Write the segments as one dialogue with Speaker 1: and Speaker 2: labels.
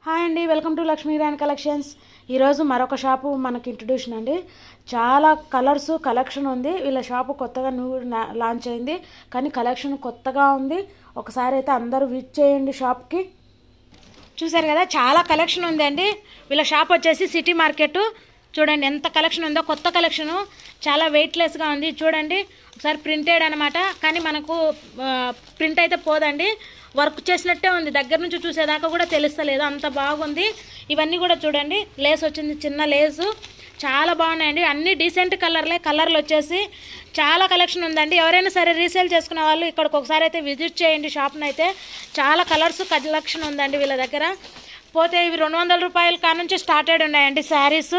Speaker 1: Hi అండి, welcome to Lakshmi grand collections. ఈరోజు మరొక షాపు మనకి ఇంట్రొడ్యూషన్ అండి. చాలా కలర్స్ కలెక్షన్ ఉంది. వీళ్ళ షాపు కొత్తగా లాంచ్ అయింది, కానీ కలెక్షన్ కొత్తగా ఉంది. ఒకసారి అయితే అందరూ విజిట్ చేయండి షాప్కి. చూసారు కదా, చాలా కలెక్షన్ ఉంది అండి. వీళ్ళ షాప్ వచ్చేసి సిటీ మార్కెట్. చూడండి ఎంత కలెక్షన్ ఉందో, కొత్త కలెక్షను, చాలా వెయిట్లెస్గా ఉంది. చూడండి ఒకసారి ప్రింటెడ్ అనమాట, కానీ మనకు ప్రింట్ అయితే పోదండి, వర్క్ చేసినట్టే ఉంది. దగ్గర నుంచి చూసేదాకా కూడా తెలుస్తలేదు, అంత బాగుంది. ఇవన్నీ కూడా చూడండి, లేస్ వచ్చింది, చిన్న లేసు, చాలా బాగున్నాయండి. అన్ని డీసెంట్ కలర్లు వచ్చేసి చాలా కలెక్షన్ ఉందండి. ఎవరైనా సరే రీసేల్ చేసుకునే వాళ్ళు ఇక్కడికి ఒకసారి అయితే విజిట్ చేయండి షాప్ని. అయితే చాలా కలర్స్ కలెక్షన్ ఉందండి వీళ్ళ దగ్గర. పోతే ఇవి 200 రూపాయల కానుంచి స్టార్టెడ్ ఉన్నాయండి శారీస్.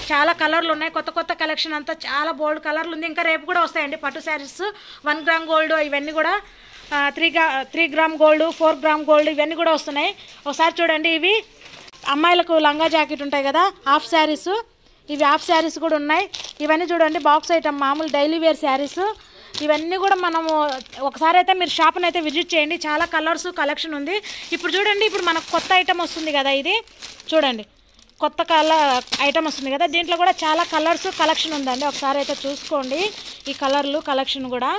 Speaker 1: చాలా కలర్లు ఉన్నాయి, కొత్త కలెక్షన్ అంతా చాలా బోల్డ్ కలర్లు ఉంది. ఇంకా రేపు కూడా వస్తాయండి పట్టు శారీస్, 1 గ్రామ్ గోల్డ్, ఇవన్నీ కూడా 3 గ్రామ్ గోల్డ్, 4 గ్రామ్ గోల్డ్, ఇవన్నీ కూడా వస్తున్నాయి. ఒకసారి చూడండి, ఇవి అమ్మాయిలకు లంగా జాకెట్ ఉంటాయి కదా, హాఫ్ శారీస్, ఇవి హాఫ్ శారీస్ కూడా ఉన్నాయి. ఇవన్నీ చూడండి బాక్స్ ఐటమ్, మామూలు డైలీ వేర్ శారీస్. ఇవన్నీ కూడా మనము ఒకసారి అయితే మీరు షాప్ని అయితే విజిట్ చేయండి, చాలా కలర్స్ కలెక్షన్ ఉంది. ఇప్పుడు చూడండి, ఇప్పుడు మనకు కొత్త ఐటమ్ వస్తుంది కదా, ఇది చూడండి కొత్త ఐటమ్ వస్తుంది కదా, దీంట్లో కూడా చాలా కలర్స్ కలెక్షన్ ఉందండి. ఒకసారి అయితే చూసుకోండి ఈ కలర్లు కలెక్షన్ కూడా.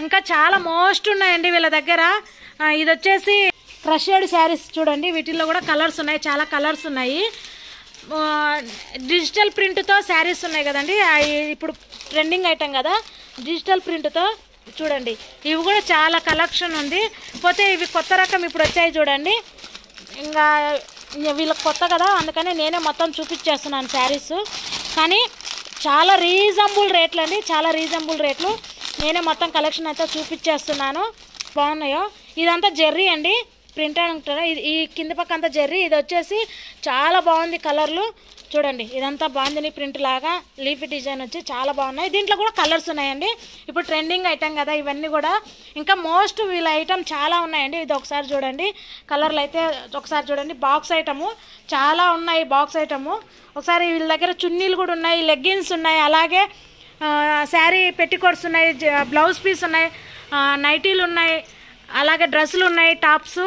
Speaker 1: ఇంకా చాలా మోస్ట్ ఉన్నాయండి వీళ్ళ దగ్గర. ఇది వచ్చేసి క్రషెడ్ శారీస్ చూడండి, వీటిల్లో కూడా కలర్స్ ఉన్నాయి, చాలా కలర్స్ ఉన్నాయి. డిజిటల్ ప్రింట్తో శారీస్ ఉన్నాయి కదండి, ఇప్పుడు ట్రెండింగ్ ఐటమ్ కదా డిజిటల్ ప్రింట్తో. చూడండి ఇవి కూడా చాలా కలెక్షన్ ఉంది. పోతే ఇవి కొత్త రకం ఇప్పుడు వచ్చాయి చూడండి. ఇంకా వీళ్ళకి కొత్త కదా, అందుకని నేనే మొత్తం చూపించేస్తున్నాను శారీస్. కానీ చాలా రీజనబుల్ రేట్లు అండి, చాలా రీజనబుల్ రేట్లు. నేనే మొత్తం కలెక్షన్ అయితే చూపించేస్తున్నాను. బాగున్నాయో, ఇదంతా జెర్రీ అండి, ప్రింట్ అంటారా, ఈ కింద పక్క అంతా జెర్రీ. ఇది వచ్చేసి చాలా బాగుంది కలర్లు. చూడండి ఇదంతా బాగుంది, ప్రింట్ లాగా లీఫ్ డిజైన్ వచ్చి చాలా బాగున్నాయి. దీంట్లో కూడా కలర్స్ ఉన్నాయండి, ఇప్పుడు ట్రెండింగ్ ఐటమ్ కదా ఇవన్నీ కూడా. ఇంకా మోస్ట్ వీళ్ళ ఐటమ్ చాలా ఉన్నాయండి. ఇది ఒకసారి చూడండి, కలర్లు అయితే ఒకసారి చూడండి. బాక్స్ ఐటము చాలా ఉన్నాయి, బాక్స్ ఐటము. ఒకసారి వీళ్ళ దగ్గర చున్నీలు కూడా ఉన్నాయి, లెగ్గిన్స్ ఉన్నాయి, అలాగే శారీ పెట్టికోట్స్ ఉన్నాయి, బ్లౌజ్ పీస్ ఉన్నాయి, నైటీలు ఉన్నాయి, అలాగే డ్రెస్సులు ఉన్నాయి, టాప్స్,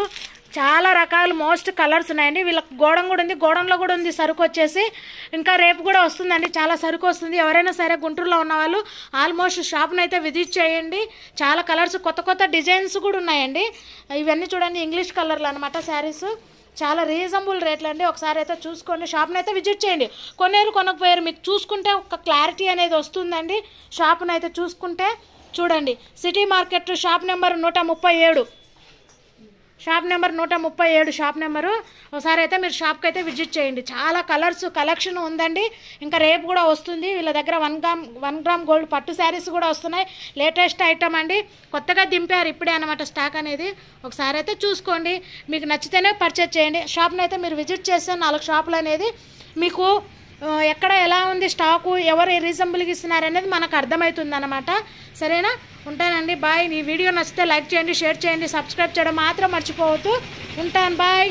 Speaker 1: చాలా రకాలు మోస్ట్ కలర్స్ ఉన్నాయండి. వీళ్ళకి గోడం కూడా ఉంది, గోడంలో కూడా ఉంది సరుకు వచ్చేసి. ఇంకా రేపు కూడా వస్తుందండి, చాలా సరుకు వస్తుంది. ఎవరైనా సరే గుంటూరులో ఉన్న వాళ్ళు ఆల్మోస్ట్ షాప్ని అయితే విజిట్ చేయండి. చాలా కలర్స్, కొత్త డిజైన్స్ కూడా ఉన్నాయండి. ఇవన్నీ చూడండి ఇంగ్లీష్ కలర్లు అనమాట శారీస్. చాలా రీజనబుల్ రేట్లు అండి. ఒకసారి అయితే చూసుకోండి, షాప్ని అయితే విజిట్ చేయండి. కొనేరు కొనకపోయారు, మీకు చూసుకుంటే ఒక క్లారిటీ అనేది వస్తుందండి. షాప్ని అయితే చూసుకుంటే చూడండి, city market shop number 137, shop number 137 shop number. ఒకసారి అయితే మీరు షాప్కి అయితే విజిట్ చేయండి. చాలా కలర్స్ కలెక్షన్ ఉందండి. ఇంకా రేపు కూడా వస్తుంది వీళ్ళ దగ్గర 1 గ్రామ్ గోల్డ్ పట్టు శారీస్ కూడా వస్తున్నాయి. లేటెస్ట్ ఐటమ్ అండి, కొత్తగా దింపారు ఇప్పుడే అనమాట స్టాక్ అనేది. ఒకసారి అయితే చూసుకోండి, మీకు నచ్చితేనే పర్చేజ్ చేయండి. షాప్ని అయితే మీరు విజిట్ చేస్తే 4 షాపులు అనేది మీకు ఎక్కడ ఎలా ఉంది స్టాకు, ఎవరు రీజనబుల్గా ఇస్తున్నారు అనేది మనకు అర్థమవుతుంది అనమాట. సరేనా, ఉంటానండి, బాయ్. ఈ వీడియో నచ్చితే లైక్ చేయండి, షేర్ చేయండి, సబ్స్క్రైబ్ చేయడం మాత్రం మర్చిపోవద్దు. ఉంటాను, బాయ్.